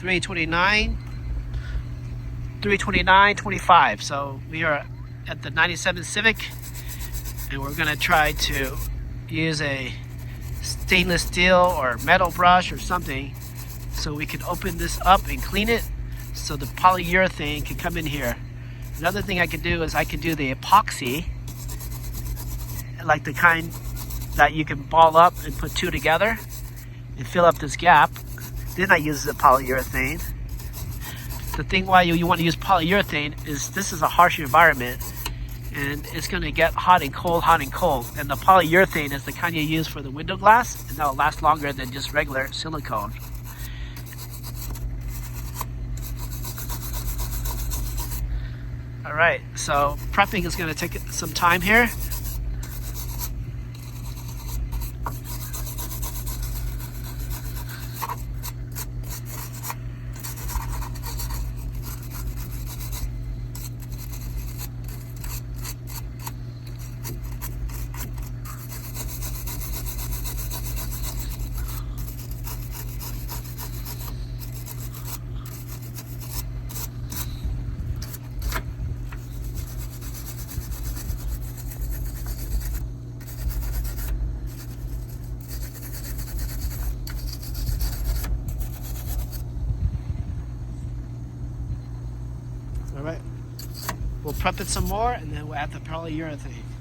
329, 329.25. So we are at the 97 Civic, and we're gonna try to use a stainless steel or metal brush or something so we can open this up and clean it so the polyurethane can come in here. Another thing I can do is I can do the epoxy, like the kind that you can ball up and put two together and fill up this gap. Then I use the polyurethane. The thing why you want to use polyurethane is this is a harsh environment and it's going to get hot and cold, hot and cold. And the polyurethane is the kind you use for the window glass, and that'll last longer than just regular silicone. All right, so prepping is going to take some time here. All right, we'll prep it some more and then we'll add the polyurethane.